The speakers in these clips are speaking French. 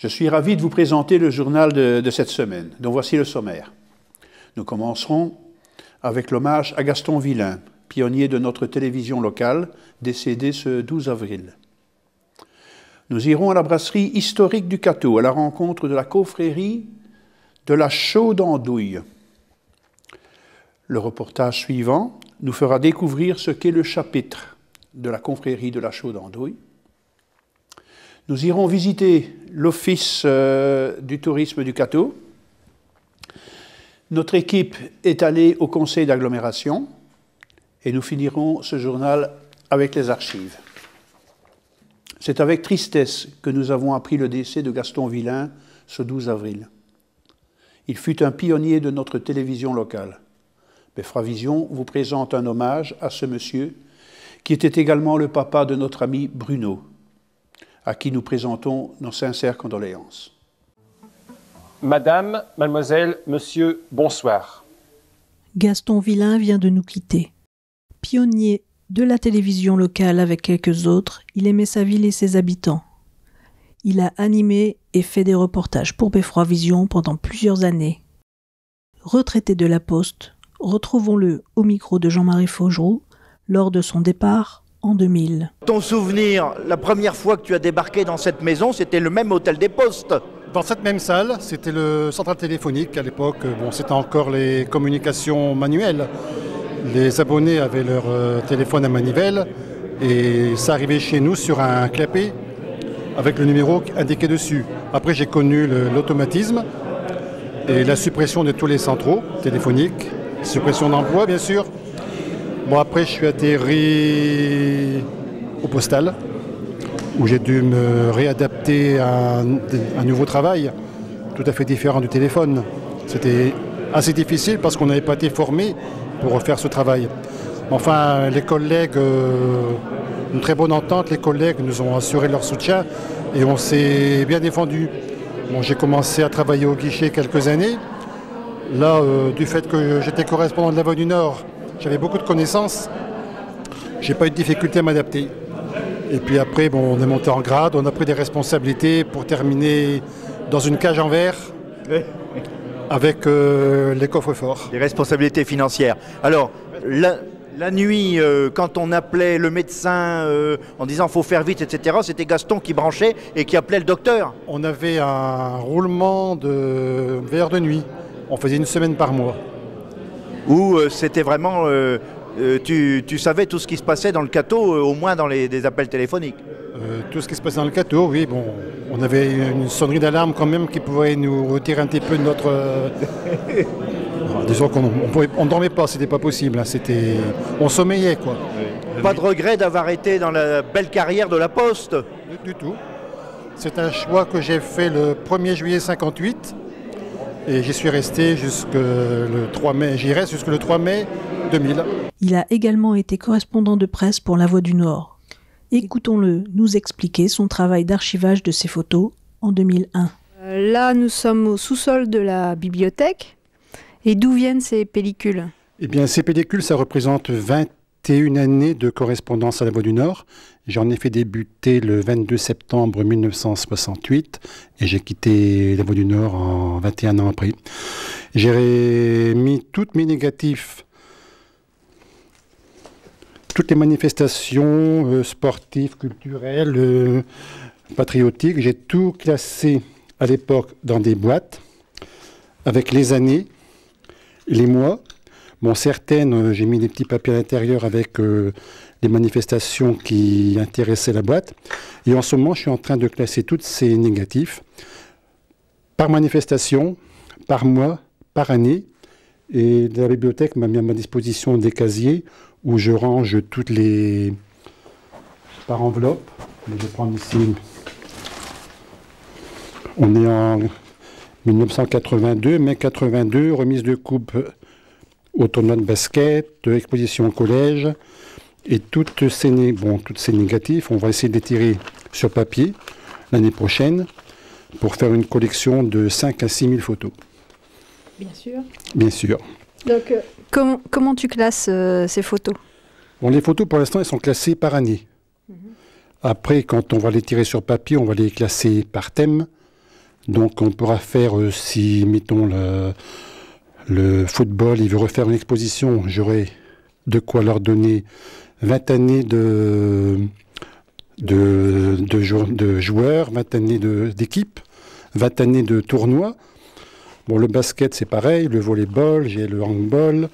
Je suis ravi de vous présenter le journal de cette semaine, dont voici le sommaire. Nous commencerons avec l'hommage à Gaston Villain, pionnier de notre télévision locale, décédé ce 12 avril. Nous irons à la brasserie historique du Cateau, à la rencontre de la confrérie de la Chaude Andouille. Le reportage suivant nous fera découvrir ce qu'est le chapitre de la confrérie de la Chaude Andouille. Nous irons visiter l'office du tourisme du Cateau. Notre équipe est allée au conseil d'agglomération et nous finirons ce journal avec les archives. C'est avec tristesse que nous avons appris le décès de Gaston Villain ce 12 avril. Il fut un pionnier de notre télévision locale. Beffroi Vision vous présente un hommage à ce monsieur qui était également le papa de notre ami Bruno, à qui nous présentons nos sincères condoléances. Madame, mademoiselle, monsieur, bonsoir. Gaston Villain vient de nous quitter. Pionnier de la télévision locale avec quelques autres, il aimait sa ville et ses habitants. Il a animé et fait des reportages pour Beffroi Vision pendant plusieurs années. Retraité de la Poste, retrouvons-le au micro de Jean-Marie Faugeroux lors de son départ en 2000. Ton souvenir, la première fois que tu as débarqué dans cette maison, c'était le même hôtel des Postes. Dans cette même salle, c'était le central téléphonique à l'époque. Bon, c'était encore les communications manuelles. Les abonnés avaient leur téléphone à manivelle et ça arrivait chez nous sur un clapet avec le numéro indiqué dessus. Après, j'ai connu l'automatisme et la suppression de tous les centraux téléphoniques, suppression d'emplois bien sûr. Bon, après, je suis atterri au postal, où j'ai dû me réadapter à un nouveau travail, tout à fait différent du téléphone. C'était assez difficile parce qu'on n'avait pas été formé pour faire ce travail. Enfin, les collègues, une très bonne entente, les collègues nous ont assuré leur soutien et on s'est bien défendu. Bon, j'ai commencé à travailler au guichet quelques années. Là, du fait que j'étais correspondant de la Voix du Nord, j'avais beaucoup de connaissances. J'ai pas eu de difficulté à m'adapter. Et puis après, bon, on est monté en grade, on a pris des responsabilités pour terminer dans une cage en verre avec les coffres forts. Les responsabilités financières. Alors, la nuit, quand on appelait le médecin en disant « faut faire vite », etc., c'était Gaston qui branchait et qui appelait le docteur. On avait un roulement de verre de nuit. On faisait une semaine par mois. Où c'était vraiment... tu savais tout ce qui se passait dans le Cateau, au moins dans des appels téléphoniques. Tout ce qui se passait dans le Cateau, oui. Bon, on avait une sonnerie d'alarme quand même qui pouvait nous retirer un petit peu de notre... disons qu'on ne dormait pas, c'était pas possible. Hein, on sommeillait, quoi. Pas de regret d'avoir été dans la belle carrière de la Poste? Du tout. C'est un choix que j'ai fait le 1er juillet 58 et j'y suis resté jusqu'au 3 mai. J'y reste jusqu'au 3 mai 2000. Il a également été correspondant de presse pour La Voix du Nord. Écoutons-le nous expliquer son travail d'archivage de ses photos en 2001. Là, nous sommes au sous-sol de la bibliothèque. Et d'où viennent ces pellicules? Eh bien, ces pellicules, ça représente 21 années de correspondance à La Voix du Nord. J'en ai fait débuter le 22 septembre 1968 et j'ai quitté La Voix du Nord en 21 ans après. J'ai mis toutes mes négatifs, toutes les manifestations sportives, culturelles, patriotiques. J'ai tout classé à l'époque dans des boîtes avec les années, les mois. Bon, certaines, j'ai mis des petits papiers à l'intérieur avec les manifestations qui intéressaient la boîte. Et en ce moment, je suis en train de classer toutes ces négatifs par manifestation, par mois, par année. Et la bibliothèque m'a mis à ma disposition des casiers où je range toutes les... par enveloppe. Je vais prendre ici. On est en 1982, mai 82, remise de coupe au tournoi de basket, exposition au collège. Et toutes ces négatifs, on va essayer de les tirer sur papier l'année prochaine pour faire une collection de 5 à 6 000 photos. Bien sûr. Bien sûr. Donc, comment tu classes ces photos? Bon, les photos, pour l'instant, elles sont classées par année. Après, quand on va les tirer sur papier, on va les classer par thème. Donc on pourra faire, si mettons le football, il veut refaire une exposition, j'aurai de quoi leur donner 20 années de joueurs, 20 années d'équipes, 20 années de tournois. Bon, le basket, c'est pareil, le volleyball, j'ai le handball,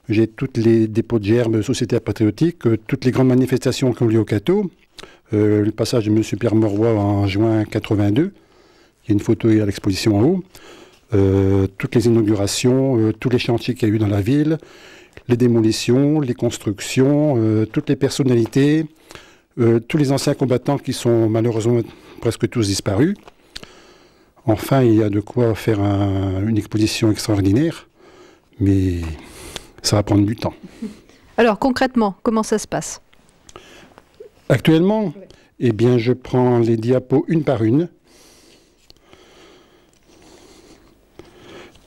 j'ai toutes les dépôts de germes, sociétés patriotiques, toutes les grandes manifestations qui ont lieu au Cateau. Le passage de M. Pierre Mauroy en juin 82, il y a une photo à l'exposition en haut. Toutes les inaugurations, tous les chantiers qu'il y a eu dans la ville, les démolitions, les constructions, toutes les personnalités, tous les anciens combattants qui sont malheureusement presque tous disparus. Enfin, il y a de quoi faire une exposition extraordinaire, mais ça va prendre du temps. Alors concrètement, comment ça se passe? Actuellement, eh bien, je prends les diapos une par une.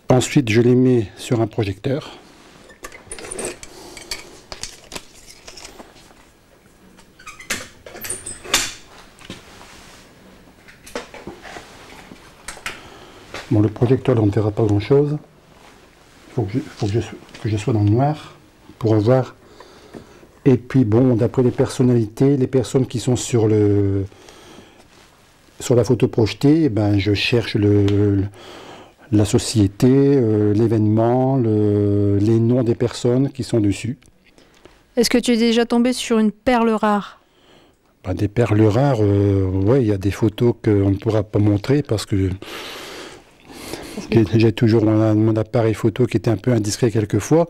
Ensuite, je les mets sur un projecteur. Bon, le projecteur, on ne verra pas grand-chose. Il faut que je sois dans le noir pour avoir. Et puis, bon, d'après les personnalités, les personnes qui sont sur la photo projetée, eh ben, je cherche la société, l'événement, les noms des personnes qui sont dessus. Est-ce que tu es déjà tombé sur une perle rare? Ben, des perles rares, ouais, il y a des photos qu'on ne pourra pas montrer parce que j'ai toujours mon appareil photo qui était un peu indiscret quelquefois.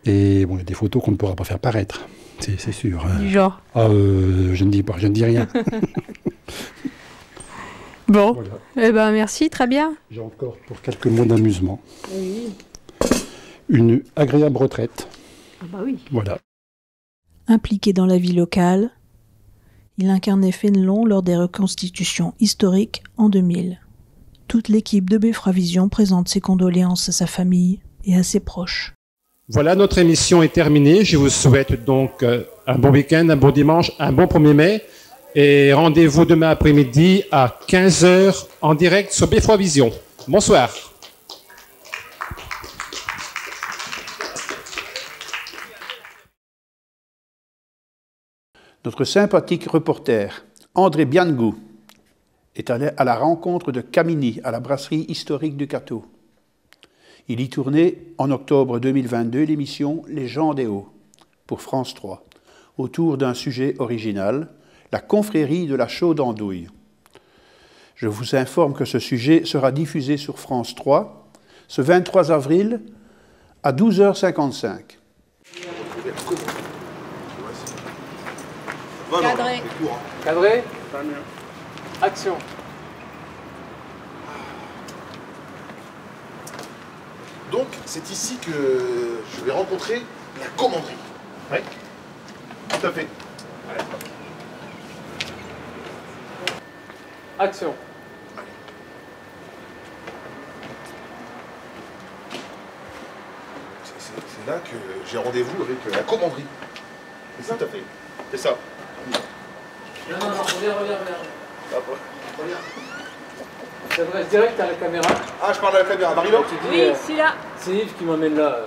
Et bon, il y a des photos qu'on ne pourra pas faire paraître, c'est sûr. Du genre? Je ne dis rien. Bon, Voilà. Eh ben merci, très bien. J'ai encore pour quelques mots d'amusement. Oui. Une agréable retraite. Ah bah oui. Voilà. Impliqué dans la vie locale, il incarnait Fénelon lors des reconstitutions historiques en 2000. Toute l'équipe de Beffravision présente ses condoléances à sa famille et à ses proches. Voilà, notre émission est terminée. Je vous souhaite donc un bon week-end, un bon dimanche, un bon 1er mai. Et rendez-vous demain après-midi à 15h en direct sur Beffravision. Bonsoir. Notre sympathique reporter, André Biangou, est allé à la rencontre de Camini à la brasserie historique du Cateau. Il y tournait en octobre 2022 l'émission Les gens des Hauts pour France 3, autour d'un sujet original, la confrérie de la chaude andouille. Je vous informe que ce sujet sera diffusé sur France 3 ce 23 avril à 12h55. Cadré. Cadré. Action. Donc, c'est ici que je vais rencontrer la commanderie. Oui, tout à fait. Ouais. Action. C'est là que j'ai rendez-vous avec la commanderie. C'est ça, tout à fait. C'est ça. Non, reviens. Ah, Je t'adresse direct à la caméra. Ah, je parle à la caméra. Marie-Laure. Oui, celui-là. C'est Yves qui m'amène là.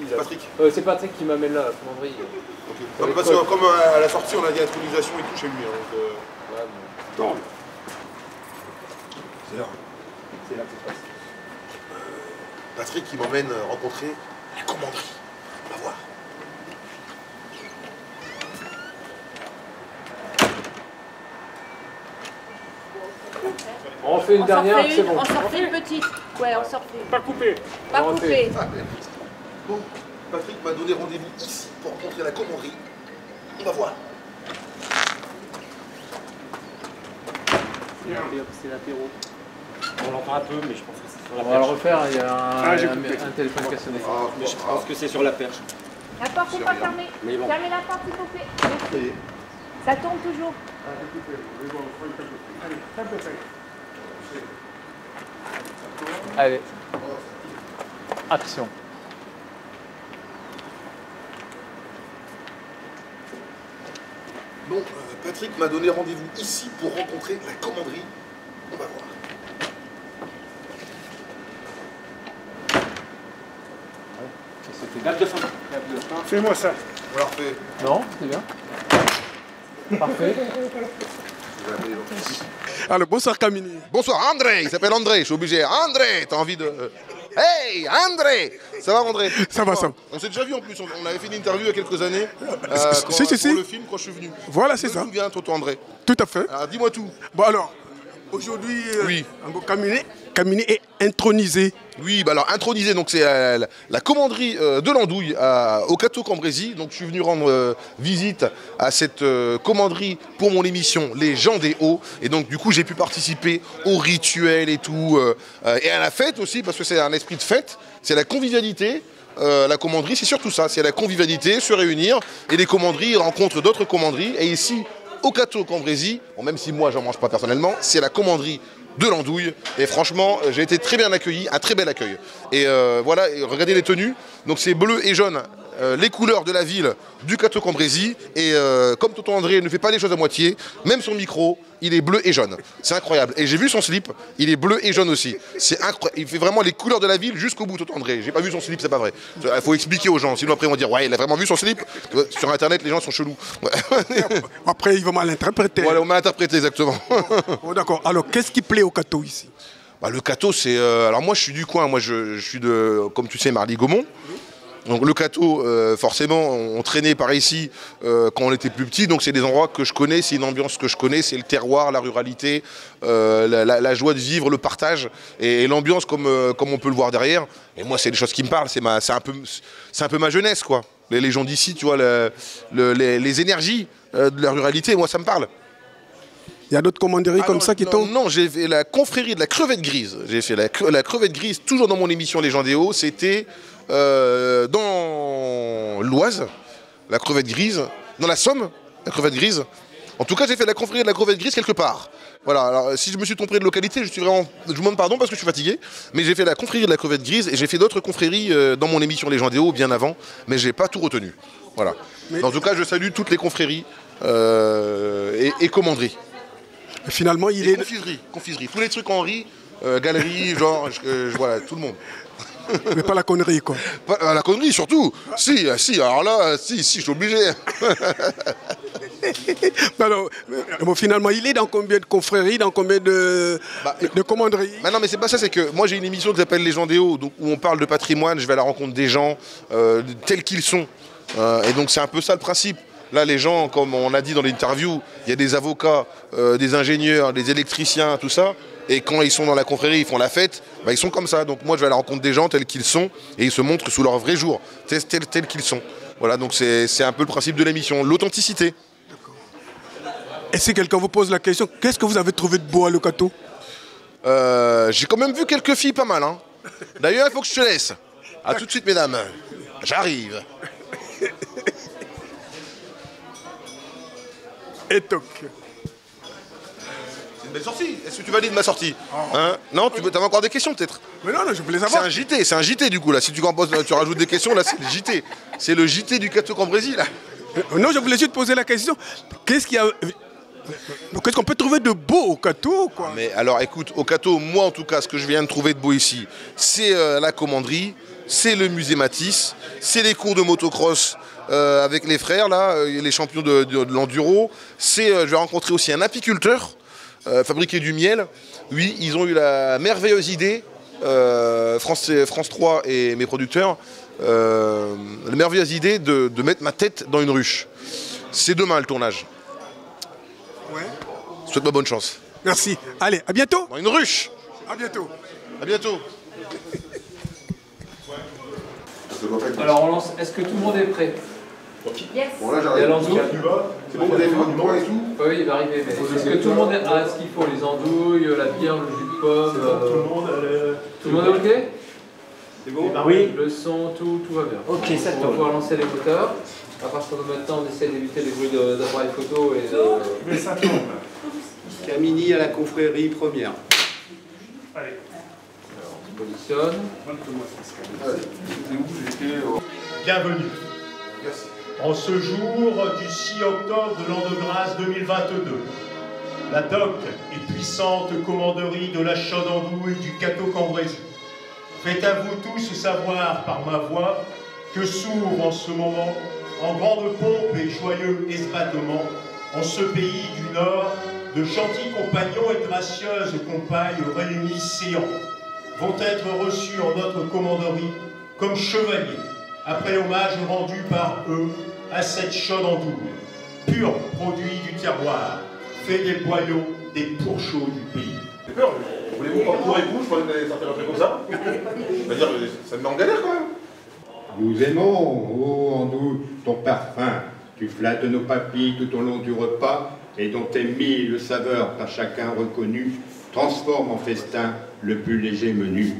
C'est Patrick. C'est Patrick qui m'amène là, à la commanderie. Okay. Non, parce que comme à la sortie, on a dit intronisation et tout chez lui. Hein, donc, Ouais, bon. non. C'est là. C'est là que ça se passe. Patrick qui m'emmène rencontrer la commanderie. On va voir. On fait une dernière, c'est bon. On s'en fait une petite. Ouais, on s'en fait. Pas coupé. Pas coupé. Ah, bon, Patrick m'a donné rendez-vous ici pour rencontrer la commanderie. On va voir. C'est l'apéro. On l'entend un peu, mais je pense que c'est sur la On va le perche. refaire, il y a un téléphone qui a sonné. Mais je pense que c'est sur la perche. La porte n'est pas fermée. Mais bon. Fermez la porte, s'il vous plaît. Merci. Ça tombe toujours. Allez. Action. Bon, Patrick m'a donné rendez-vous ici pour rencontrer la commanderie. On va voir. Clap de fin. Fais-moi ça. On l'a refait. Non, c'est bien. Parfait. Alors, bonsoir Camini. Bonsoir André, il s'appelle André, je suis obligé. André, t'as envie de... Hey André. Ça va André? Ça va, ça va. On s'est déjà vu en plus, on avait fait une interview il y a quelques années. Si. Pour le film quand je suis venu. Voilà, c'est ça. Je me souviens, Toto André. Tout à fait. Alors dis-moi tout. Bon alors, aujourd'hui, oui. Camini est intronisé. Oui, bah alors intronisé, donc c'est la commanderie de l'Andouille au Cateau Cambrésis. Donc je suis venu rendre visite à cette commanderie pour mon émission Les gens des Hauts. Et donc du coup j'ai pu participer au rituel et tout. Et à la fête aussi, parce que c'est un esprit de fête, c'est la convivialité. La commanderie, c'est surtout ça, c'est la convivialité, se réunir. Et les commanderies rencontrent d'autres commanderies. Et ici, au Cateau Cambrésis, bon, même si moi j'en mange pas personnellement, c'est la commanderie de l'Andouille, et franchement j'ai été très bien accueilli, un très bel accueil. Et voilà, et regardez les tenues, donc c'est bleu et jaune, les couleurs de la ville du Cateau Cambrésis, et comme Toto André ne fait pas les choses à moitié, même son micro, il est bleu et jaune, c'est incroyable. Et j'ai vu son slip, il est bleu et jaune aussi, c'est incroyable, il fait vraiment les couleurs de la ville jusqu'au bout, Toto André. J'ai pas vu son slip, c'est pas vrai, il faut expliquer aux gens, sinon après ils vont dire ouais il a vraiment vu son slip. Sur internet les gens sont chelous. Après ils vont mal interpréter. Voilà, on m'a interprété exactement. Bon, d'accord, alors qu'est-ce qui plaît au Cateau ici? Bah, le Cateau c'est, alors moi je suis du coin, moi je suis de, comme tu sais, Marly-Gaumont. Donc le Cateau, forcément, on traînait par ici quand on était plus petit, donc c'est des endroits que je connais, c'est une ambiance que je connais, c'est le terroir, la ruralité, la joie de vivre, le partage, et l'ambiance comme on peut le voir derrière. Et moi, c'est des choses qui me parlent, c'est un peu ma jeunesse, quoi. Les gens d'ici, tu vois, les énergies de la ruralité, moi, ça me parle. Il y a d'autres commanderies comme ça qui tombent? Non, j'ai fait la confrérie de la crevette grise. J'ai fait la crevette grise, toujours dans mon émission Les gens des Hauts, c'était... dans l'Oise, la crevette grise, dans la Somme, la crevette grise. En tout cas, j'ai fait la confrérie de la crevette grise quelque part. Voilà, alors si je me suis trompé de localité, je vous demande pardon parce que je suis fatigué, mais j'ai fait la confrérie de la crevette grise et j'ai fait d'autres confréries dans mon émission Les gens des Hauts bien avant, mais j'ai pas tout retenu. Voilà. Mais... En tout cas, je salue toutes les confréries et commanderies. Et finalement, il est... Confiserie, tous les trucs Henri, galerie, genre, voilà, tout le monde. Mais pas la connerie, quoi. Pas la connerie, surtout. Si, alors là, si, je suis obligé. Alors, bon, finalement, il est dans combien de confréries, dans combien de commanderies? Bah non, mais c'est pas ça, c'est que moi j'ai une émission qui s'appelle Les gens des Hauts, donc, où on parle de patrimoine, je vais à la rencontre des gens tels qu'ils sont. Et donc c'est un peu ça le principe. Là, les gens, comme on a dit dans l'interview, il y a des avocats, des ingénieurs, des électriciens, tout ça. Et quand ils sont dans la confrérie, ils font la fête, bah, ils sont comme ça. Donc moi, je vais à la rencontre des gens tels qu'ils sont, et ils se montrent sous leur vrai jour, tels qu'ils sont. Voilà, donc c'est un peu le principe de l'émission, l'authenticité. Et si quelqu'un vous pose la question, qu'est-ce que vous avez trouvé de beau à Le Cateau? J'ai quand même vu quelques filles pas mal. Hein. D'ailleurs, il faut que je te laisse. A tout de suite, mesdames. J'arrive. Et toc. C'est une belle sortie. Est-ce que tu valides ma sortie? Hein? Non, tu avais encore des questions peut-être? Mais non, je voulais savoir. C'est un JT du coup là. Si tu rajoutes des questions, là c'est le JT. C'est le JT du Cateau Cambrésis là. Non, je voulais juste poser la question. Qu'est-ce qu'on peut trouver de beau au Cateau, quoi? Mais alors écoute, au Cateau, moi en tout cas, ce que je viens de trouver de beau ici, c'est la commanderie, c'est le musée Matisse, c'est les cours de motocross avec les frères là, les champions de l'enduro. Je vais rencontrer aussi un apiculteur, fabriquer du miel. Oui, ils ont eu la merveilleuse idée, France 3 et mes producteurs, la merveilleuse idée de mettre ma tête dans une ruche. C'est demain le tournage. Ouais. Souhaite-moi bonne chance. Merci. Allez, à bientôt. Dans une ruche. À bientôt. À bientôt. Alors on lance. Est-ce que tout le monde est prêt? Yes. Bon là j'arrive. C'est bon, vous avez fait votre numéro et tout? Oui, il va arriver. Mais est-ce que tout le monde a ce qu'il faut? Les andouilles, la bière, le jus de pomme. Tout le monde est ok? C'est bon? Oui. Le son, tout va bien. Ok, ça On va pouvoir lancer les moteurs. À partir de maintenant, on essaie d'éviter les bruits d'appareil photo et Mais ça tombe. Camini à la confrérie première. Allez. Alors, on se positionne. Bienvenue. En ce jour du 6 octobre de l'an de grâce 2022, la DOC et puissante commanderie de la Chaude-Andouille du Cateau Cambrésis fait à vous tous savoir par ma voix que s'ouvre en ce moment, en grande pompe et joyeux esbatement, en ce pays du Nord, de gentils compagnons et gracieuses compagnes réunis séants, vont être reçus en notre commanderie comme chevaliers, après l'hommage rendu par eux à cette chaude andoule, pur produit du terroir, fait des boyaux, des pourchauds du pays. J'ai peur, voulez-vous pas courir et vous, je crois que ça fait un truc comme ça. C'est-à-dire, ça me met en galère quand même. Nous aimons, ô Andoul, ton parfum. Tu flattes nos papilles tout au long du repas, et dont tes mille saveurs par chacun reconnues transforment en festin le plus léger menu.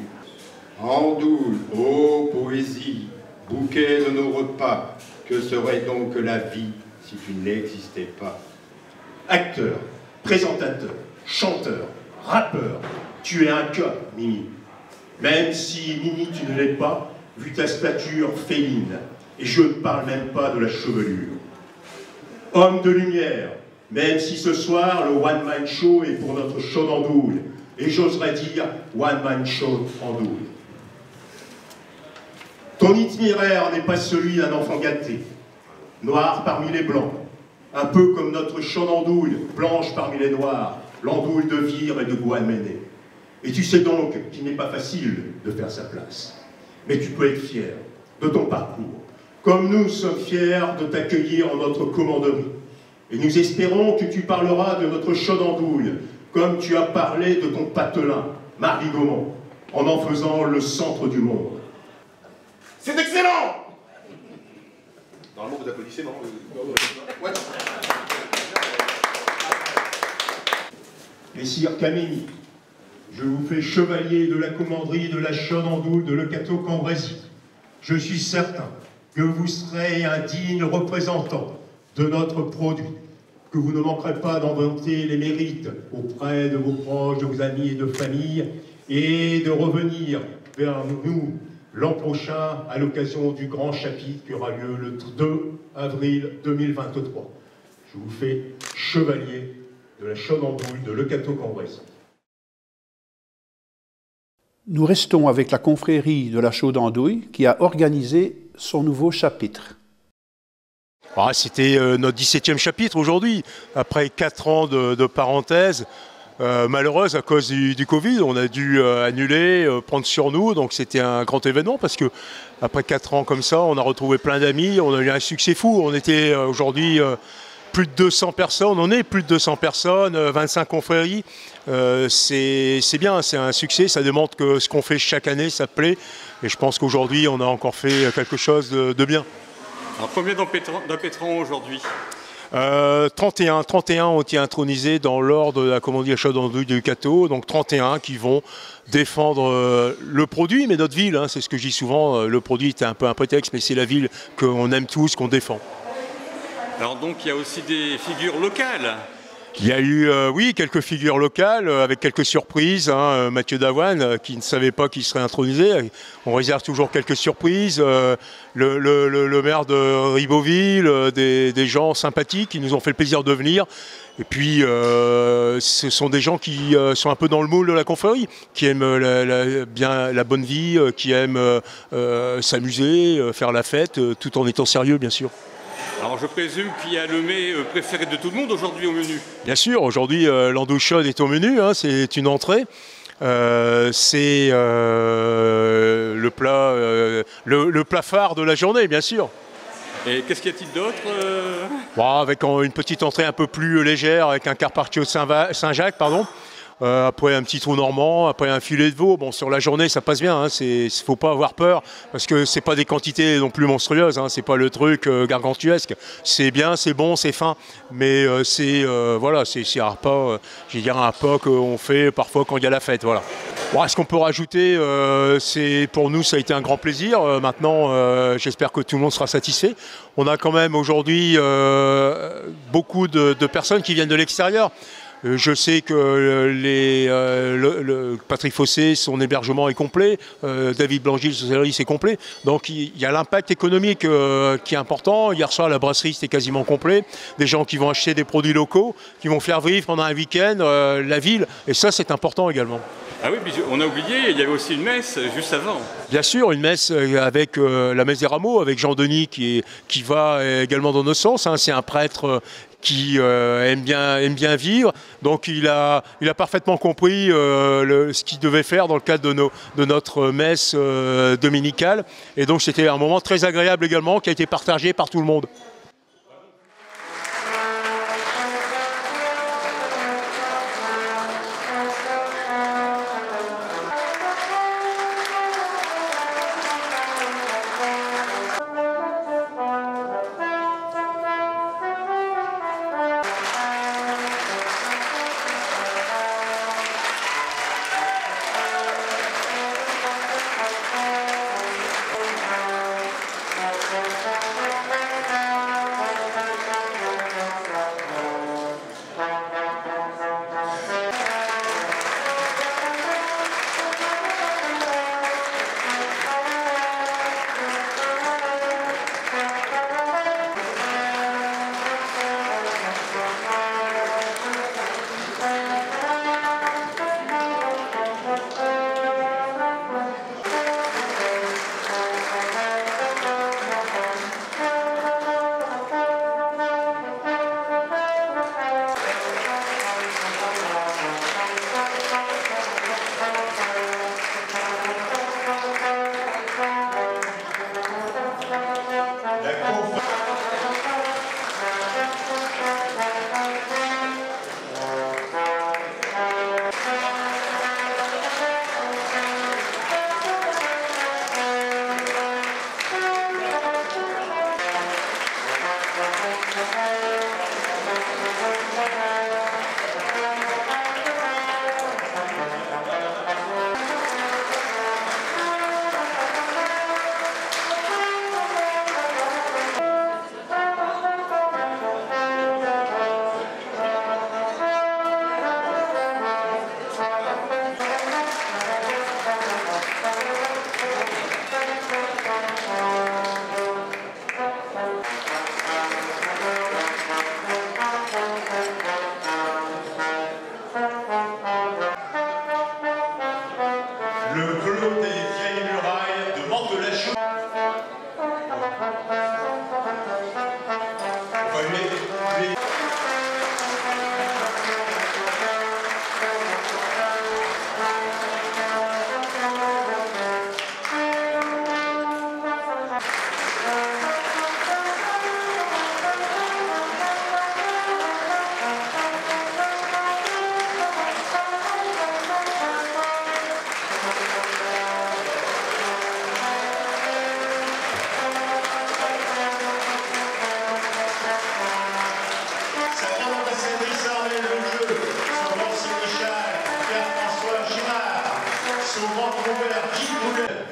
Andoul, ô poésie, bouquet de nos repas, que serait donc la vie si tu n'existais pas? Acteur, présentateur, chanteur, rappeur, tu es un cœur, Mimi. Même si, Mimi, tu ne l'es pas, vu ta stature féline, et je ne parle même pas de la chevelure. Homme de lumière, même si ce soir le one-man show est pour notre show d'Andoul, et j'oserais dire one-man show Andoul. Ton itinéraire n'est pas celui d'un enfant gâté, noir parmi les blancs, un peu comme notre show d'Andoul, blanche parmi les noirs, l'Andoul de Vire et de Guaméné. Et tu sais donc qu'il n'est pas facile de faire sa place. Mais tu peux être fier de ton parcours, comme nous sommes fiers de t'accueillir en notre commanderie. Et nous espérons que tu parleras de notre show d'Andoul, comme tu as parlé de ton patelin, Marie Gaumont, en faisant le centre du monde. C'est excellent! Normalement, vous applaudissez, non? Ouais. Messire Camini, je vous fais chevalier de la commanderie de la chaude Andoul de Leucateau-Cambrésis. Je suis certain que vous serez un digne représentant de notre produit, que vous ne manquerez pas d'en vanter les mérites auprès de vos proches, de vos amis et de famille, et de revenir vers nous l'an prochain à l'occasion du grand chapitre qui aura lieu le 2 avril 2023. Je vous fais chevalier de la chaude Andoul de Leucateau-Cambrésis. Nous restons avec la confrérie de la Chaude Andouille qui a organisé son nouveau chapitre. Ah, c'était notre 17e chapitre aujourd'hui, après 4 ans de parenthèse malheureuse à cause du Covid. On a dû annuler, prendre sur nous, donc c'était un grand événement parce que après 4 ans comme ça, on a retrouvé plein d'amis, on a eu un succès fou. On était aujourd'hui plus de 200 personnes, on est plus de 200 personnes, 25 confréries. C'est bien, c'est un succès, ça démontre que ce qu'on fait chaque année, ça plaît. Et je pense qu'aujourd'hui, on a encore fait quelque chose de bien. Alors combien d'impétrants aujourd'hui? 31 ont été intronisés dans l'ordre de la commanderie chaude Andouille de Leucateau, donc 31 qui vont défendre le produit, mais notre ville, hein, c'est ce que je dis souvent, le produit est un peu un prétexte, mais c'est la ville qu'on aime tous, qu'on défend. Alors donc il y a aussi des figures locales. Il y a eu, oui, quelques figures locales avec quelques surprises. Hein, Mathieu Davoine qui ne savait pas qu'il serait intronisé. On réserve toujours quelques surprises. Le maire de Ribeauville, des gens sympathiques qui nous ont fait le plaisir de venir. Et puis, ce sont des gens qui sont un peu dans le moule de la confrérie, qui aiment bien la bonne vie, qui aiment s'amuser, faire la fête, tout en étant sérieux, bien sûr. Alors je présume qu'il y a le mets préféré de tout le monde aujourd'hui au menu. Bien sûr, aujourd'hui l'andouille chaude est au menu, hein, c'est une entrée. C'est le plat phare de la journée, bien sûr. Et qu'est-ce qu'il y a-t-il d'autre Bon, avec une petite entrée un peu plus légère, avec un carpaccio Saint-Jacques, pardon. Après un petit trou normand, après un filet de veau. Bon, sur la journée, ça passe bien. Il ne faut pas avoir peur parce que c'est pas des quantités non plus monstrueuses. Hein, c'est pas le truc gargantuesque. C'est bien, c'est bon, c'est fin. Mais voilà, c'est un repas, je vais dire un repas qu'on fait parfois quand il y a la fête. Voilà. Bon, ce qu'on peut rajouter, pour nous, ça a été un grand plaisir. Maintenant, j'espère que tout le monde sera satisfait. On a quand même aujourd'hui beaucoup de personnes qui viennent de l'extérieur. Je sais que Patrick Fossé, son hébergement est complet, David Blangy, le socialiste, est complet. Donc il y a l'impact économique qui est important. Hier soir, la brasserie, c'était quasiment complet. Des gens qui vont acheter des produits locaux, qui vont faire vivre pendant un week-end la ville. Et ça, c'est important également. Ah oui, puis on a oublié, il y avait aussi une messe juste avant. Bien sûr, une messe avec la messe des rameaux, avec Jean Denis qui va également dans nos sens. Hein. C'est un prêtre qui aime bien vivre. Donc il a parfaitement compris ce qu'il devait faire dans le cadre de notre messe dominicale. Et donc c'était un moment très agréable également qui a été partagé par tout le monde.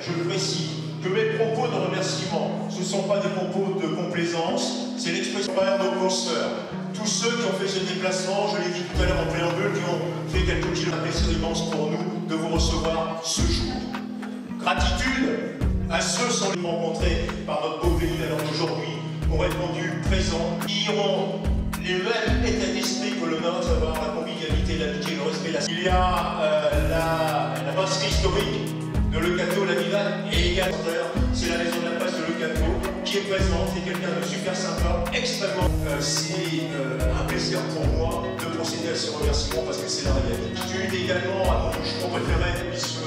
Je précise que mes propos de remerciement, ce ne sont pas des propos de complaisance, c'est l'expression de nos consoeurs. Tous ceux qui ont fait ce déplacement, je l'ai dit tout à l'heure en préambule, qui ont fait quelques kilomètres immense pour nous de vous recevoir ce jour. Gratitude à ceux sans les rencontrer par notre beau pays alors d'aujourd'hui, ont répondu présents, qui auront les mêmes états d'esprit que le nôtre, savoir la convivialité, l'amitié, le respect, Il y a la brasserie historique de Le Cateau, la Vivane, et également, c'est la maison de la passe de Le Cateau qui est présente, c'est quelqu'un de super sympa, extrêmement. C'est un plaisir pour moi de procéder à ce remerciement parce que c'est la réalité. Gratitude également à mon boucheron préféré qui se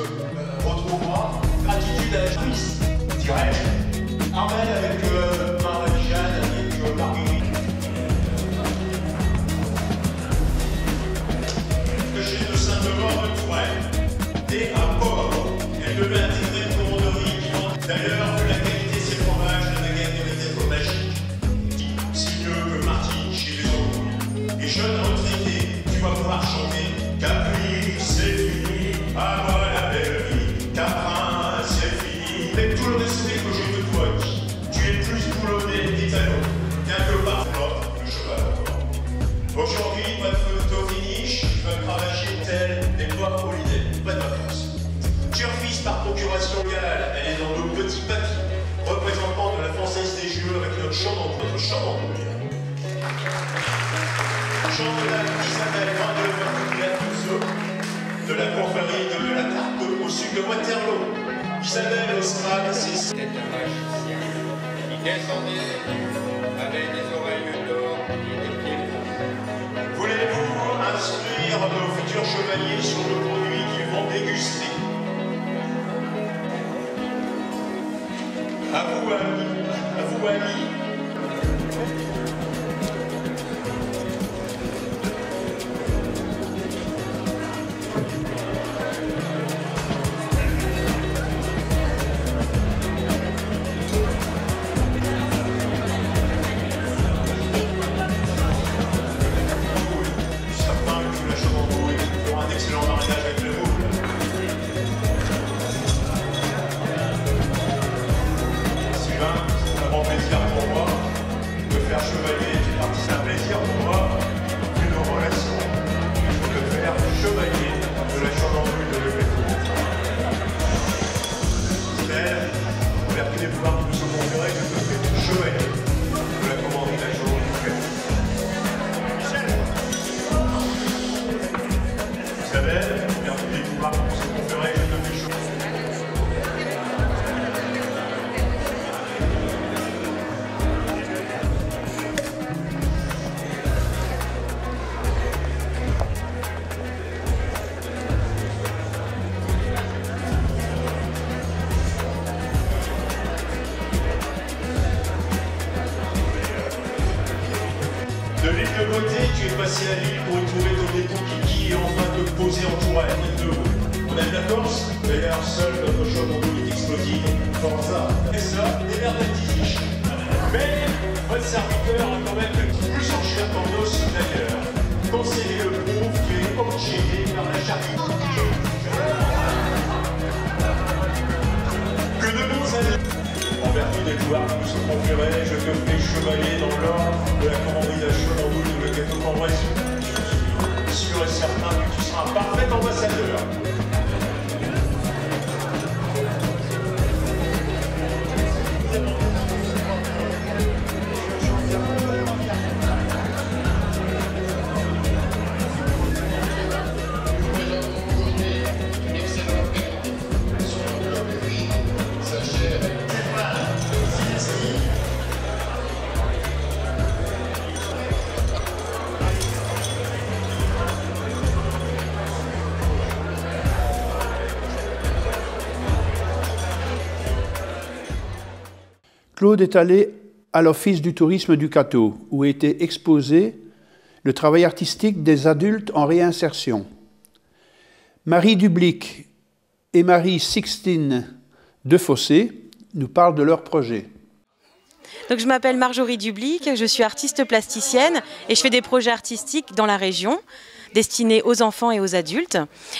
retrouvera. Gratitude à Chris, dirais-je. Armel avec Marie-Jeanne, avec Marguerite. Que j'ai tout simplement retrouvé dès un port. Elle devait intégrer une commanderie qui vend. D'ailleurs, la qualité de ses fromages, la gagnerait d'être magique. C'est mieux que Martine chez les autres. Et jeune retraité, tu vas pouvoir chanter Capri, c'est fini, à moi la belle vie. Caprin, c'est fini. Avec tout le respect que je te dois, tu es plus boulonné et talon, bien que par l'autre, le cheval encore. Aujourd'hui, pas de photo finish. Chandelade Isabelle de la confrérie de la Tarte au sud de Waterloo. Isabelle Ostrade, c'est un magicien qui descendait avec des oreilles d'or et des pieds. Voulez-vous instruire nos futurs chevaliers sur le produit qu'ils vont déguster? À vous, amis. À vous, amis. De l'île de beauté, tu es passé à Lille pour y trouver ton époux Kiki et enfin te poser en tourelle de haut. On aime la Corse, d'ailleurs seul notre chaudron est explosif. Forza, et ça, des verres d'antifiche. Mais votre serviteur a quand même le plus en chair qu'en os d'ailleurs. Ton CV le prouve, tu es enchaîné par la charité. Que de bons amis. En vertu des gloires qui nous sont conférées, je te fais chevalier dans l'ordre de la commanderie d'Achon-en-Doul de le gâteau Cambrésis. Je suis sûr et certain que tu seras un parfait ambassadeur. Claude est allé à l'Office du tourisme du Cateau, où était exposé le travail artistique des adultes en réinsertion. Marie Dublic et Marie-Sixtine Defossé nous parlent de leur projet. Donc, je m'appelle Marjorie Dublic, je suis artiste plasticienne et je fais des projets artistiques dans la région, destinés aux enfants et aux adultes.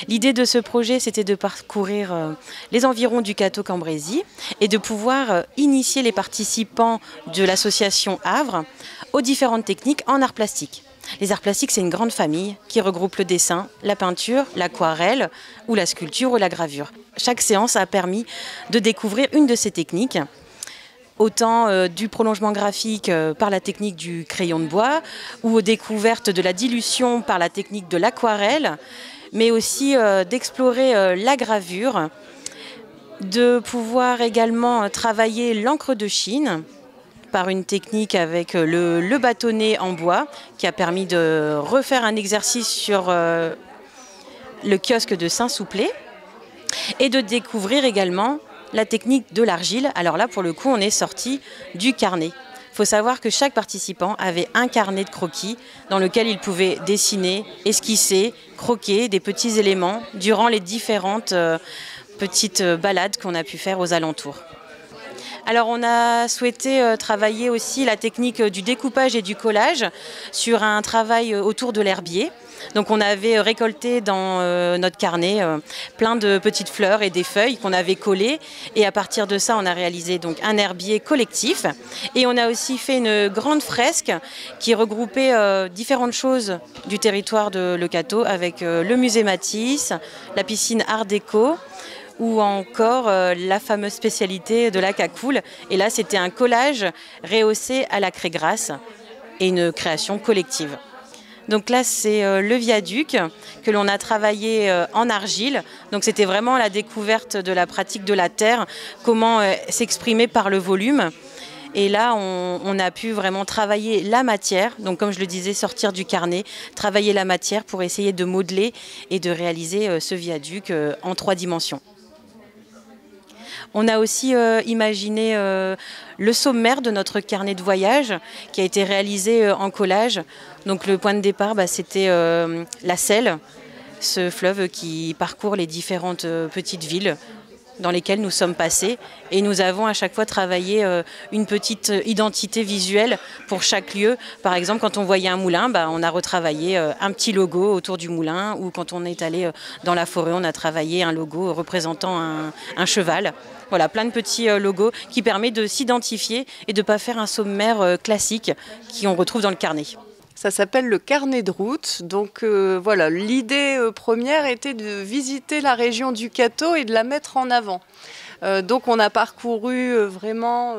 L'idée de ce projet, c'était de parcourir les environs du Cateau-Cambrésis et de pouvoir initier les participants de l'association Havre aux différentes techniques en art plastique. Les arts plastiques, c'est une grande famille qui regroupe le dessin, la peinture, l'aquarelle ou la sculpture ou la gravure. Chaque séance a permis de découvrir une de ces techniques, autant du prolongement graphique par la technique du crayon de bois ou aux découvertes de la dilution par la technique de l'aquarelle, mais aussi d'explorer la gravure, de pouvoir également travailler l'encre de Chine par une technique avec le bâtonnet en bois qui a permis de refaire un exercice sur le kiosque de Saint-Souplé et de découvrir également la technique de l'argile. Alors là, pour le coup, on est sorti du carnet. Il faut savoir que chaque participant avait un carnet de croquis dans lequel il pouvait dessiner, esquisser, croquer des petits éléments durant les différentes petites balades qu'on a pu faire aux alentours. Alors on a souhaité travailler aussi la technique du découpage et du collage sur un travail autour de l'herbier. Donc on avait récolté dans notre carnet plein de petites fleurs et des feuilles qu'on avait collées et à partir de ça on a réalisé donc un herbier collectif et on a aussi fait une grande fresque qui regroupait différentes choses du territoire de Le Cateau avec le musée Matisse, la piscine Art Déco ou encore la fameuse spécialité de la cacoule. Et là c'était un collage rehaussé à la craie grasse et une création collective. Donc là, c'est le viaduc que l'on a travaillé en argile. Donc c'était vraiment la découverte de la pratique de la terre, comment s'exprimer par le volume. Et là, on a pu vraiment travailler la matière. Donc comme je le disais, sortir du carnet, travailler la matière pour essayer de modeler et de réaliser ce viaduc en 3 dimensions. On a aussi imaginé le sommaire de notre carnet de voyage qui a été réalisé en collage. Donc le point de départ, c'était la Selle, ce fleuve qui parcourt les différentes petites villes dans lesquelles nous sommes passés. Et nous avons à chaque fois travaillé une petite identité visuelle pour chaque lieu. Par exemple, quand on voyait un moulin, on a retravaillé un petit logo autour du moulin. Ou quand on est allé dans la forêt, on a travaillé un logo représentant un cheval. Voilà, plein de petits logos qui permettent de s'identifier et de ne pas faire un sommaire classique qu'on retrouve dans le carnet. Ça s'appelle le carnet de route. Donc voilà, l'idée première était de visiter la région du Cateau et de la mettre en avant. Donc on a parcouru vraiment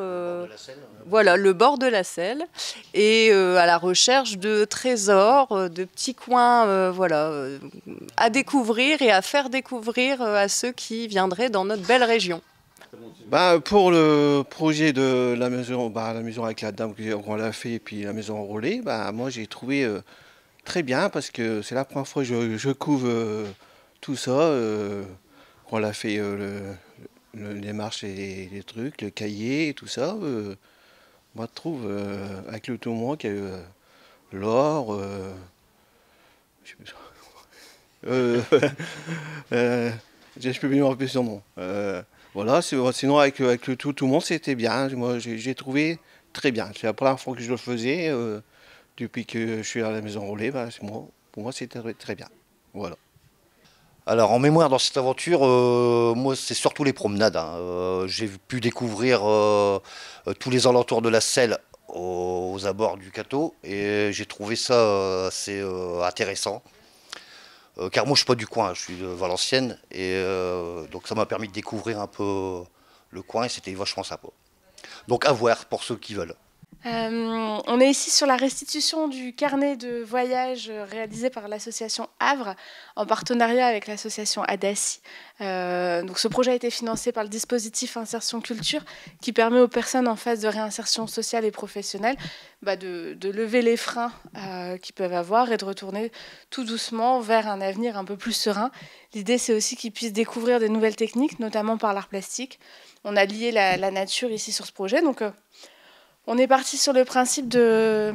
voilà, le bord de la Selle et à la recherche de trésors, de petits coins voilà, à découvrir et à faire découvrir à ceux qui viendraient dans notre belle région. Pour le projet de la maison avec la dame qu'on l'a fait et puis la maison enroulée, moi j'ai trouvé très bien parce que c'est la première fois que je couvre tout ça, qu'on l'a fait les marches et les trucs, le cahier et tout ça. Moi je trouve avec le tourment qu'il y a eu l'or, je peux bien me rappeler son nom. Voilà, sinon avec le tout le monde c'était bien, moi j'ai trouvé très bien. C'est la première fois que je le faisais, depuis que je suis à la maison enroulée, pour moi c'était très bien. Voilà. Alors en mémoire dans cette aventure, moi c'est surtout les promenades. J'ai pu découvrir tous les alentours de la Selle aux abords du Cateau et j'ai trouvé ça assez intéressant. Car moi je suis pas du coin, je suis de Valenciennes et donc ça m'a permis de découvrir un peu le coin et c'était vachement sympa. Donc à voir pour ceux qui veulent. On est ici sur la restitution du carnet de voyage réalisé par l'association Havre en partenariat avec l'association Adassi. Donc ce projet a été financé par le dispositif Insertion Culture qui permet aux personnes en phase de réinsertion sociale et professionnelle de lever les freins qu'ils peuvent avoir et de retourner tout doucement vers un avenir un peu plus serein. L'idée c'est aussi qu'ils puissent découvrir des nouvelles techniques, notamment par l'art plastique. On a lié la nature ici sur ce projet. Donc, on est parti sur le principe de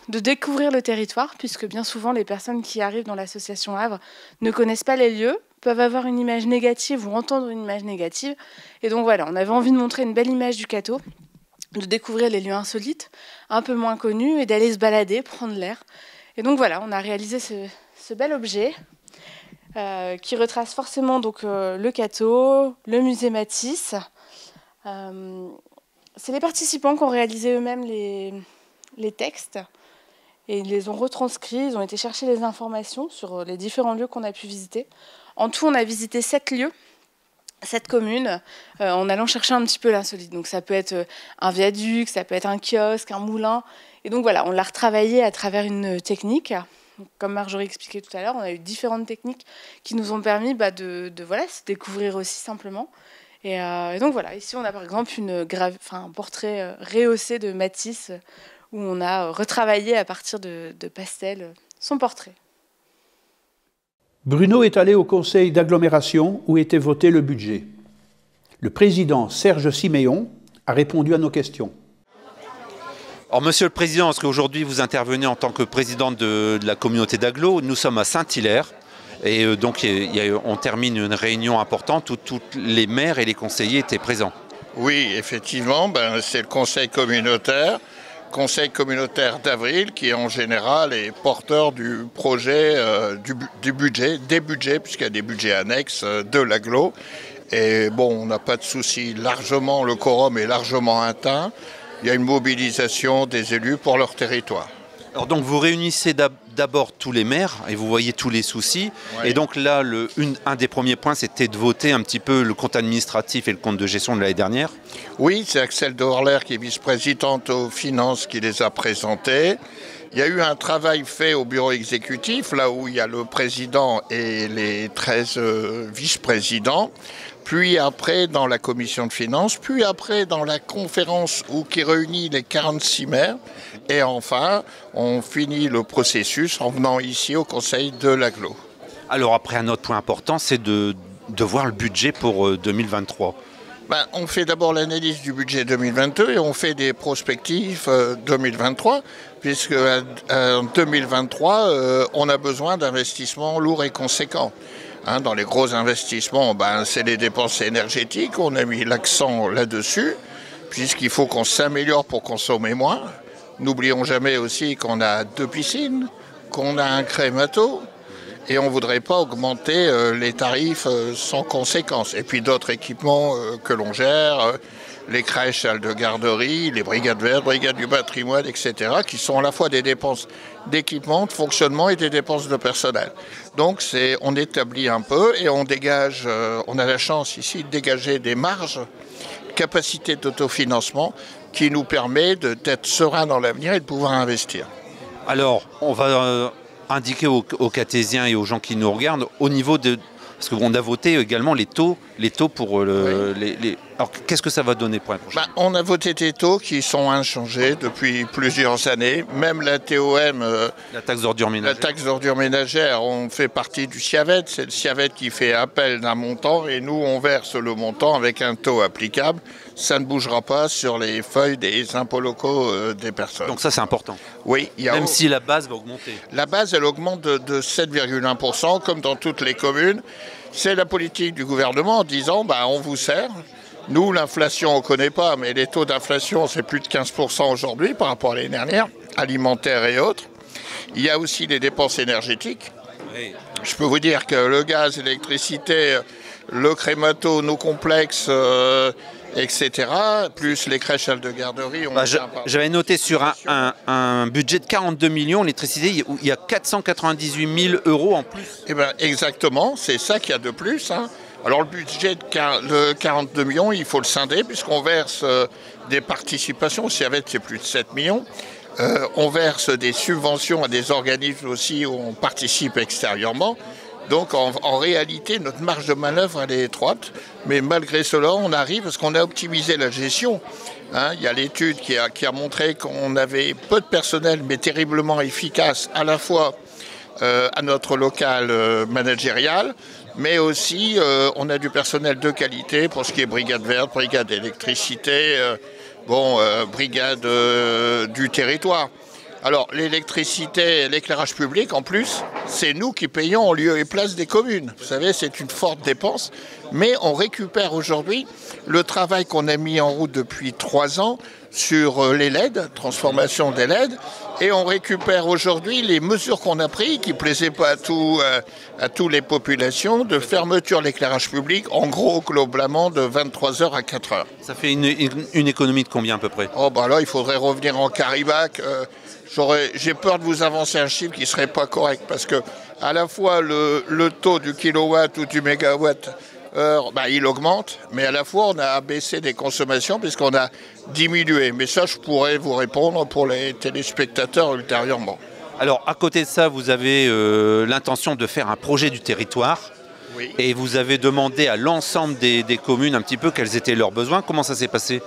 découvrir le territoire, puisque bien souvent, les personnes qui arrivent dans l'association Havre ne connaissent pas les lieux, peuvent avoir une image négative ou entendre une image négative. Et donc voilà, on avait envie de montrer une belle image du Cateau, de découvrir les lieux insolites, un peu moins connus, et d'aller se balader, prendre l'air. Et donc voilà, on a réalisé ce bel objet qui retrace forcément donc, le Cateau, le musée Matisse. C'est les participants qui ont réalisé eux-mêmes les textes et ils les ont retranscrits, ils ont été chercher les informations sur les différents lieux qu'on a pu visiter. En tout, on a visité 7 lieux, 7 communes, en allant chercher un petit peu l'insolite. Donc ça peut être un viaduc, ça peut être un kiosque, un moulin. Et donc voilà, on l'a retravaillé à travers une technique. Comme Marjorie expliquait tout à l'heure, on a eu différentes techniques qui nous ont permis de se découvrir aussi simplement. Et donc voilà, ici on a par exemple un portrait rehaussé de Matisse où on a retravaillé à partir de pastels son portrait. Bruno est allé au conseil d'agglomération où était voté le budget. Le président Serge Siméon a répondu à nos questions. Alors, Monsieur le Président, est-ce qu'aujourd'hui vous intervenez en tant que président de la communauté d'agglo? Nous sommes à Saint-Hilaire. Et donc on termine une réunion importante où tous les maires et les conseillers étaient présents. Oui, effectivement, c'est le conseil communautaire d'Avril qui en général est porteur du projet, des budgets, puisqu'il y a des budgets annexes de l'agglo. Et bon, on n'a pas de souci, largement, le quorum est largement atteint. Il y a une mobilisation des élus pour leur territoire. Alors donc vous réunissez d'abord tous les maires et vous voyez tous les soucis. Oui. Et donc là, un des premiers points, c'était de voter un petit peu le compte administratif et le compte de gestion de l'année dernière. Oui, c'est Axel Dorler qui est vice-présidente aux finances qui les a présentés. Il y a eu un travail fait au bureau exécutif, là où il y a le président et les 13 vice-présidents, puis après dans la commission de finances, puis après dans la conférence qui réunit les 46 maires, et enfin on finit le processus en venant ici au conseil de l'agglo. Alors après, un autre point important, c'est de voir le budget pour 2023. On fait d'abord l'analyse du budget 2022 et on fait des prospectives 2023, puisque en 2023, on a besoin d'investissements lourds et conséquents. Dans les gros investissements, c'est les dépenses énergétiques, on a mis l'accent là-dessus, puisqu'il faut qu'on s'améliore pour consommer moins. N'oublions jamais aussi qu'on a 2 piscines, qu'on a un crémato, et on ne voudrait pas augmenter les tarifs sans conséquence. Et puis d'autres équipements que l'on gère, les crèches, salles de garderie, les brigades vertes, brigades du patrimoine, etc., qui sont à la fois des dépenses d'équipement, de fonctionnement et des dépenses de personnel. Donc on établit un peu et on dégage, on a la chance ici de dégager des marges, capacité d'autofinancement qui nous permet d'être serein dans l'avenir et de pouvoir investir. Alors, on va indiquer aux Cathésiens et aux gens qui nous regardent au niveau de... Parce qu'on a voté également les taux pour les... Alors, qu'est-ce que ça va donner pour l'année prochaine ? On a voté des taux qui sont inchangés depuis plusieurs années. Même la TOM, la taxe d'ordures ménagères. La taxe d'ordures ménagères, on fait partie du CIAVET. C'est le CIAVET qui fait appel d'un montant et nous, on verse le montant avec un taux applicable. Ça ne bougera pas sur les feuilles des impôts locaux des personnes. Donc ça, c'est important. Oui. Même si la base va augmenter. La base, elle augmente de 7,1%, comme dans toutes les communes. C'est la politique du gouvernement en disant, on vous sert. Nous, l'inflation, on ne connaît pas, mais les taux d'inflation, c'est plus de 15% aujourd'hui par rapport à l'année dernière, alimentaire et autres. Il y a aussi les dépenses énergétiques. Oui. Je peux vous dire que le gaz, l'électricité, le crémato, nos complexes, etc., plus les crèches, salles de garderie. J'avais noté sur un budget de 42 millions, l'électricité, il y a 498 000 euros en plus. Exactement, c'est ça qu'il y a de plus. Alors le budget de 42 millions, il faut le scinder puisqu'on verse des participations. Au CIAVET, c'est plus de 7 millions. On verse des subventions à des organismes aussi où on participe extérieurement. Donc en réalité, notre marge de manœuvre, elle est étroite. Mais malgré cela, on arrive parce qu'on a optimisé la gestion. Il y a l'étude qui a montré qu'on avait peu de personnel, mais terriblement efficace, à la fois à notre local managérial, mais aussi on a du personnel de qualité pour ce qui est brigade verte, brigade d'électricité, brigade du territoire. Alors l'électricité, l'éclairage public en plus, c'est nous qui payons en lieu et place des communes. Vous savez, c'est une forte dépense, mais on récupère aujourd'hui le travail qu'on a mis en route depuis 3 ans sur les LED, transformation des LED, et on récupère aujourd'hui les mesures qu'on a prises qui ne plaisaient pas à toutes les populations de fermeture de l'éclairage public, en gros globalement de 23h à 4h. Ça fait une économie de combien à peu près ? Là, il faudrait revenir en caribac. J'ai peur de vous avancer un chiffre qui ne serait pas correct parce que à la fois le taux du kilowatt ou du mégawatt heure, il augmente, mais à la fois on a abaissé des consommations puisqu'on a diminué. Mais ça, je pourrais vous répondre pour les téléspectateurs ultérieurement. Alors, à côté de ça, vous avez l'intention de faire un projet du territoire. Oui. Et vous avez demandé à l'ensemble des communes un petit peu quels étaient leurs besoins. Comment ça s'est passé ?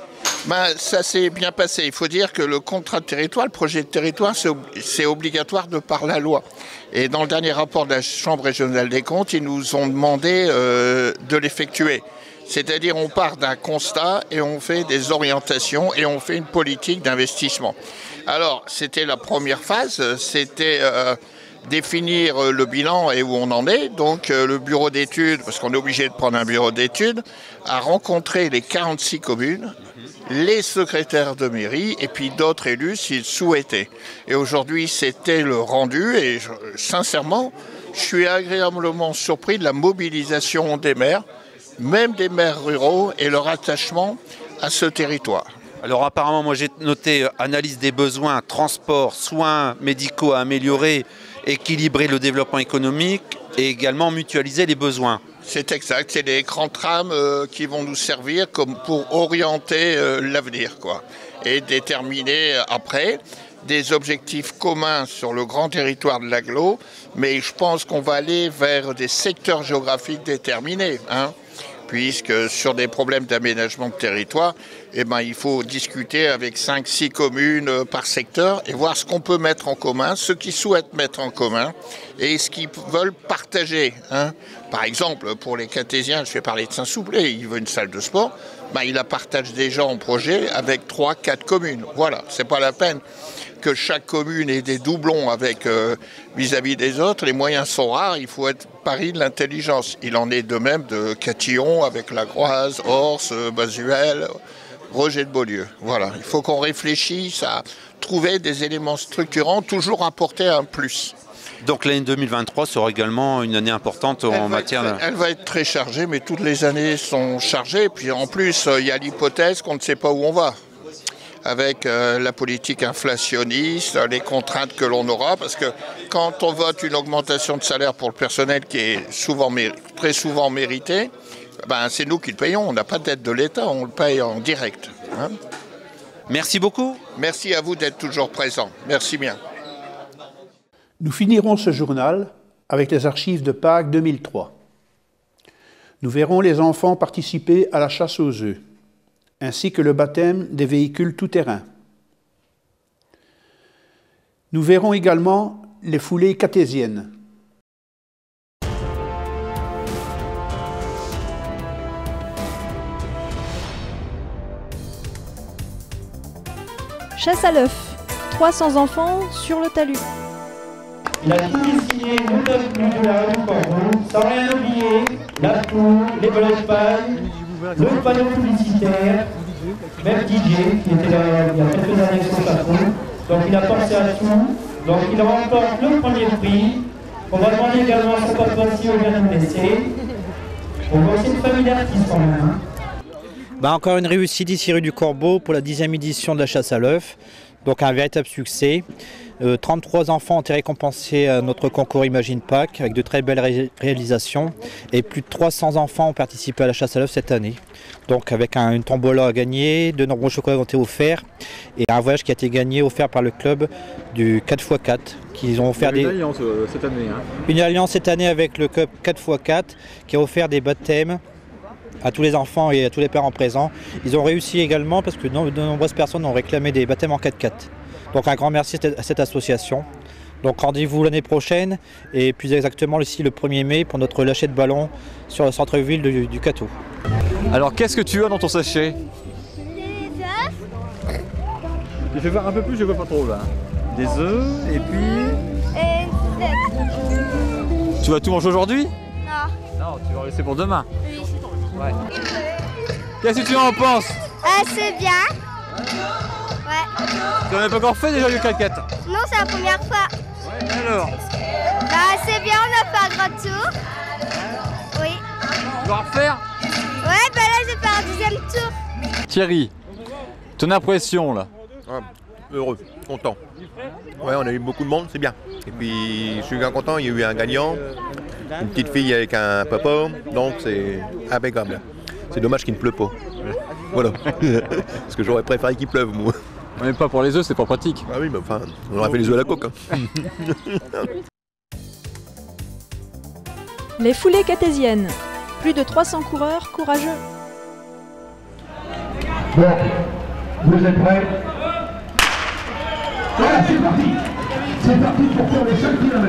Ça s'est bien passé. Il faut dire que le contrat de territoire, le projet de territoire, c'est obligatoire de par la loi. Et dans le dernier rapport de la Chambre régionale des comptes, ils nous ont demandé de l'effectuer. C'est-à-dire on part d'un constat et on fait des orientations et on fait une politique d'investissement. Alors, c'était la première phase, c'était définir le bilan et où on en est. Donc le bureau d'études, parce qu'on est obligé de prendre un bureau d'études, a rencontré les 46 communes, les secrétaires de mairie et puis d'autres élus s'ils souhaitaient. Et aujourd'hui, c'était le rendu et sincèrement, je suis agréablement surpris de la mobilisation des maires, même des maires ruraux et leur attachement à ce territoire. Alors apparemment, moi j'ai noté analyse des besoins, transport, soins médicaux à améliorer, équilibrer le développement économique et également mutualiser les besoins. C'est exact, c'est les grandes trames qui vont nous servir comme pour orienter l'avenir, quoi, et déterminer après. des objectifs communs sur le grand territoire de l'agglo, mais je pense qu'on va aller vers des secteurs géographiques déterminés, hein, puisque sur des problèmes d'aménagement de territoire, eh ben, il faut discuter avec 5-6 communes par secteur et voir ce qu'on peut mettre en commun, ceux qui souhaitent mettre en commun et ce qu'ils veulent partager. Hein. Par exemple, pour les Catésiens, je vais parler de Saint-Soublé, il veut une salle de sport, ben, il la partage déjà en projet avec 3-4 communes. Voilà, c'est pas la peine que chaque commune ait des doublons avec vis-à-vis des autres. Les moyens sont rares, il faut être pari de l'intelligence. Il en est de même de Catillon avec La Groise, Ors, Basuel, Roger de Beaulieu. Voilà, il faut qu'on réfléchisse à trouver des éléments structurants, toujours apporter un plus. Donc l'année 2023 sera également une année importante en matière... Elle va être très chargée, mais toutes les années sont chargées. Puis en plus, il y a l'hypothèse qu'on ne sait pas où on va. Avec la politique inflationniste, les contraintes que l'on aura, parce que quand on vote une augmentation de salaire pour le personnel qui est très souvent méritée, ben c'est nous qui le payons, on n'a pas d'aide de l'État, on le paye en direct. Hein. Merci beaucoup. Merci à vous d'être toujours présents. Merci bien. Nous finirons ce journal avec les archives de Pâques 2003. Nous verrons les enfants participer à la chasse aux œufs, ainsi que le baptême des véhicules tout-terrain. Nous verrons également les foulées catésiennes. Chasse à l'œuf. 300 enfants sur le talus. Il a tout dessiné, le plus de la rue Corbeau, sans rien oublier, la poule, les Espagne, le panneau publicitaire, même DJ qui était là il y a quelques années sur chapeau. Donc il a pensé à tout. Donc il remporte le premier prix. On va demander également à son papa si on vient nous laisser. On voit aussi une famille d'artistes quand même. Hein. Bah encore une réussite ici rue du Corbeau pour la 10e édition de la chasse à l'œuf. Donc un véritable succès. 33 enfants ont été récompensés à notre concours Imagine Pâques avec de très belles réalisations. Et plus de 300 enfants ont participé à la chasse à l'œuf cette année. Donc avec une tombola à gagner, de nombreux chocolats ont été offerts et un voyage qui a été gagné offert par le club du 4x4. Qui ont offert une alliance cette année. Hein. Une alliance cette année avec le club 4x4 qui a offert des baptêmes à tous les enfants et à tous les parents présents. Ils ont réussi également parce que de nombreuses personnes ont réclamé des baptêmes en 4x4. Donc un grand merci à cette association. Donc rendez-vous l'année prochaine et plus exactement ici le 1er mai pour notre lâcher de ballon sur le centre-ville du Cateau. Alors qu'est-ce que tu as dans ton sachet? Des œufs. Tu fais voir un peu plus, je vois pas trop là. Des œufs et puis... Et une steak. Tu vas tout manger aujourd'hui? Non. Non, tu vas laisser pour demain. Oui. Ouais. Qu'est-ce que tu en penses? C'est bien. Ouais. Tu n'en as pas encore fait déjà le 4x4? Non, c'est la première fois. Ouais, alors? Bah, c'est bien, on a fait un grand tour. Oui. Tu vas refaire? Ouais, bah là, je vais faire un deuxième tour. Thierry, ton impression là? Heureux, content. Ouais, on a eu beaucoup de monde, c'est bien. Et puis, je suis bien content, il y a eu un gagnant, une petite fille avec un papa, donc c'est impeccable. C'est dommage qu'il ne pleut pas. Voilà. Parce que j'aurais préféré qu'il pleuve, moi. Mais pas pour les œufs, c'est pas pratique. Ah oui, mais enfin, on aurait fait les œufs à la coque. Hein. Les foulées catésiennes. Plus de 300 coureurs courageux. Bon, vous êtes prêts? Voilà, c'est parti. C'est parti pour faire les 5 km.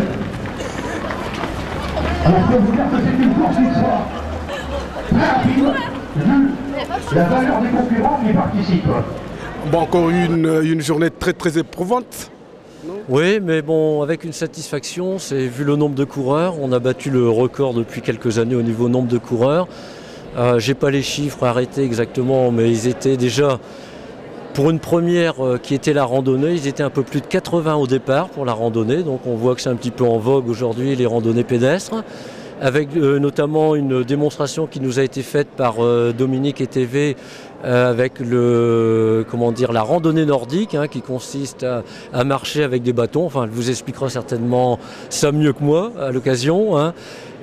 Alors, je peux vous dire que c'est une course ultra très rapide, vu la valeur des concurrents qui y participent. Bon, encore une journée très très éprouvante. Oui, mais bon, avec une satisfaction, c'est vu le nombre de coureurs. On a battu le record depuis quelques années au niveau nombre de coureurs. J'ai pas les chiffres arrêtés exactement, mais ils étaient déjà, pour une première qui était la randonnée, ils étaient un peu plus de 80 au départ pour la randonnée. Donc on voit que c'est un petit peu en vogue aujourd'hui les randonnées pédestres. Avec notamment une démonstration qui nous a été faite par Dominique et TV avec la randonnée nordique qui consiste à marcher avec des bâtons. Enfin, elle vous expliquera certainement ça mieux que moi à l'occasion.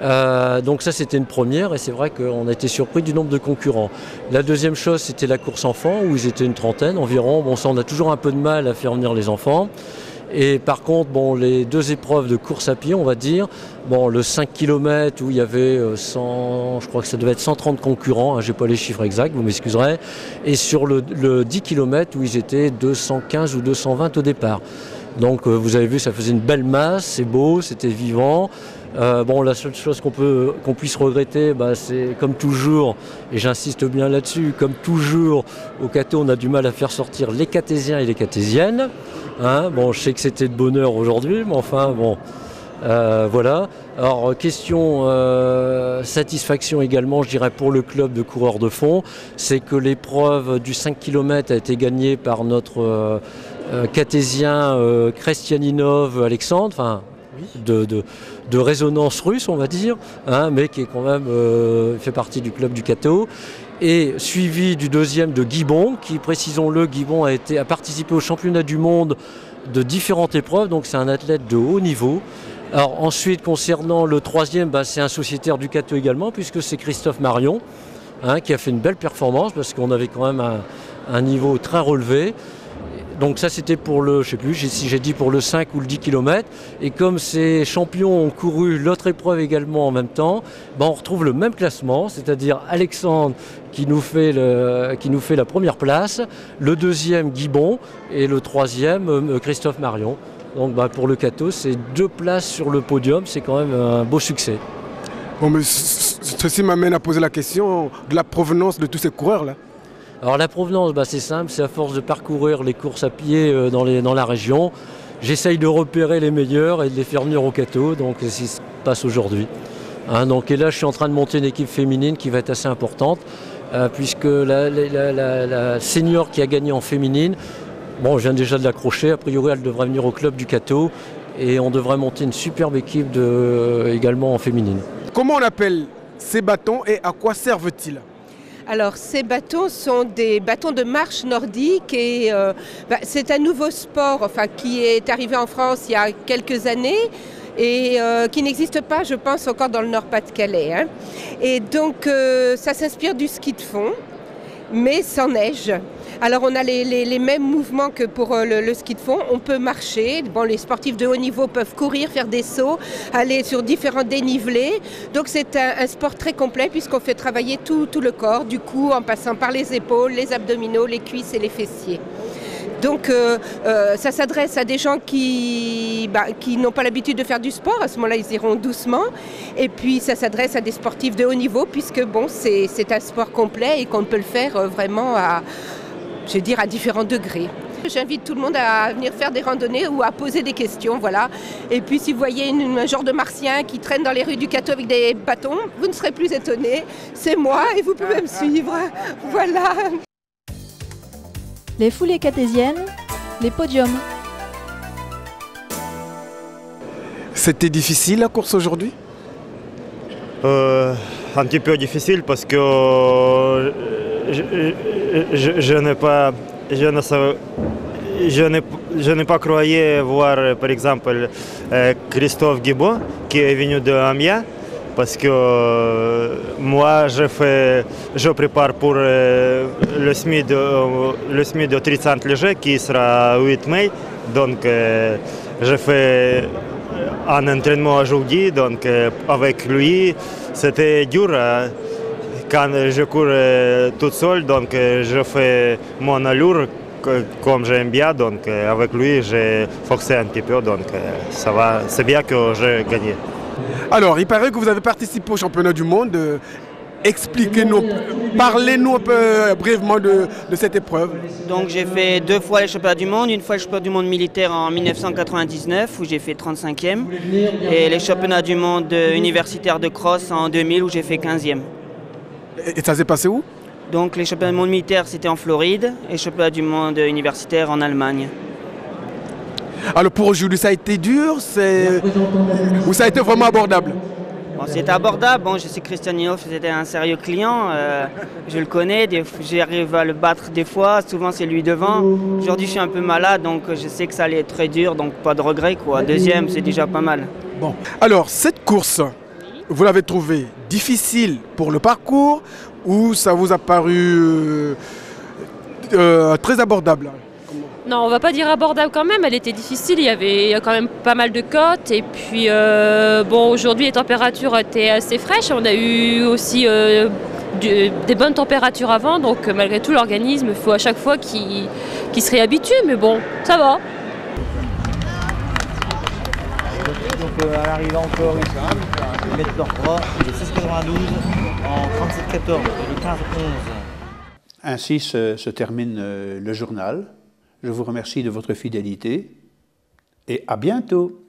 Donc ça c'était une première et c'est vrai qu'on a été surpris du nombre de concurrents. La deuxième chose c'était la course enfant où ils étaient une trentaine environ. Bon ça on a toujours un peu de mal à faire venir les enfants. Et par contre, bon, les deux épreuves de course à pied, on va dire, bon, le 5 km où il y avait 100, je crois que ça devait être 130 concurrents, hein, je n'ai pas les chiffres exacts, vous m'excuserez, et sur le 10 km où ils étaient 215 ou 220 au départ. Donc vous avez vu, ça faisait une belle masse, c'est beau, c'était vivant. Bon, la seule chose qu'on puisse regretter, bah, c'est comme toujours, et j'insiste bien là-dessus, comme toujours, au Cateau, on a du mal à faire sortir les catésiens et les catésiennes. Hein, bon, je sais que c'était de bonheur aujourd'hui, mais enfin, bon, voilà. Alors, question satisfaction également, je dirais, pour le club de coureurs de fond, c'est que l'épreuve du 5 km a été gagnée par notre catésien Christianinov Alexandre, enfin, de résonance russe, on va dire, hein, mais qui est quand même fait partie du club du Cateau. Et suivi du deuxième de Guibon, qui, précisons-le, Guibon a participé au championnat du monde de différentes épreuves, donc c'est un athlète de haut niveau. Alors ensuite, concernant le troisième, bah, c'est un sociétaire du Cateau également, puisque c'est Christophe Marion, hein, qui a fait une belle performance, parce qu'on avait quand même un niveau très relevé. Donc ça c'était pour le, je sais plus si j'ai dit pour le 5 ou le 10 km. Et comme ces champions ont couru l'autre épreuve également en même temps, ben on retrouve le même classement, c'est-à-dire Alexandre qui nous fait la première place, le deuxième Guibon et le troisième Christophe Marion. Donc ben, pour le Cateau, c'est 2 places sur le podium, c'est quand même un beau succès. Bon, mais ceci m'amène à poser la question de la provenance de tous ces coureurs-là. Alors la provenance, bah, c'est simple, c'est à force de parcourir les courses à pied dans la région. J'essaye de repérer les meilleurs et de les faire venir au Cateau, donc c'est ce qui se passe aujourd'hui. Hein, donc, et là, je suis en train de monter une équipe féminine qui va être assez importante, puisque la senior qui a gagné en féminine, bon, je viens déjà de l'accrocher, a priori elle devrait venir au club du Cateau, et on devrait monter une superbe équipe également en féminine. Comment on appelle ces bâtons et à quoi servent-ils ? Alors ces bâtons sont des bâtons de marche nordique et c'est un nouveau sport qui est arrivé en France il y a quelques années et qui n'existe pas, je pense, encore dans le Nord-Pas-de-Calais. Hein. Et donc ça s'inspire du ski de fond, mais sans neige. Alors on a les mêmes mouvements que pour le ski de fond, on peut marcher, bon, les sportifs de haut niveau peuvent courir, faire des sauts, aller sur différents dénivelés, donc c'est un sport très complet puisqu'on fait travailler tout le corps, du cou en passant par les épaules, les abdominaux, les cuisses et les fessiers. Donc ça s'adresse à des gens qui n'ont pas l'habitude de faire du sport, à ce moment-là ils iront doucement. Et puis ça s'adresse à des sportifs de haut niveau puisque bon, c'est un sport complet et qu'on peut le faire vraiment à différents degrés. J'invite tout le monde à venir faire des randonnées ou à poser des questions, voilà. Et puis si vous voyez un genre de martien qui traîne dans les rues du Cateau avec des bâtons, vous ne serez plus étonnés, c'est moi et vous pouvez me suivre, voilà. Les foulées catésiennes, les podiums. C'était difficile la course aujourd'hui ? Un petit peu difficile parce que je n'ai pas croyé voir par exemple Christophe Guibon qui est venu de Amiens parce que moi je prépare pour le SMI de 300 légers qui sera 8 mai, donc je fais un entraînement aujourd'hui, donc avec lui c'était dur. Quand je cours toute seule, donc je fais mon allure comme j'aime bien, donc avec lui j'ai forcé un petit peu, donc ça va, c'est bien que j'ai gagné. Alors, il paraît que vous avez participé au championnat du monde. Expliquez-nous, parlez-nous un peu brièvement de cette épreuve. Donc j'ai fait 2 fois les championnats du monde, une fois le championnat du monde militaire en 1999 où j'ai fait 35e et les championnats du monde universitaire de cross en 2000 où j'ai fait 15e. Et ça s'est passé où? Donc les championnats du monde militaire c'était en Floride et les championnats du monde universitaire en Allemagne. Alors pour aujourd'hui ça a été dur ou ça a été vraiment abordable? Bon, c'était abordable, bon, je sais que Christianinov c'était un sérieux client, je le connais, j'arrive à le battre des fois, souvent c'est lui devant. Aujourd'hui je suis un peu malade donc je sais que ça allait être très dur, donc pas de regret quoi. 2e c'est déjà pas mal. Bon, alors cette course, vous l'avez trouvé difficile pour le parcours ou ça vous a paru très abordable? Non, on va pas dire abordable quand même, elle était difficile, il y avait quand même pas mal de côtes et puis bon, aujourd'hui les températures étaient assez fraîches, on a eu aussi des bonnes températures avant, donc malgré tout l'organisme, il faut à chaque fois qu'il se réhabitue, mais bon, ça va. Donc à l'arrivée encore ils mettent leur bras, le 16,92 en 37,14 et le 15,11. Ainsi se termine le journal. Je vous remercie de votre fidélité et à bientôt.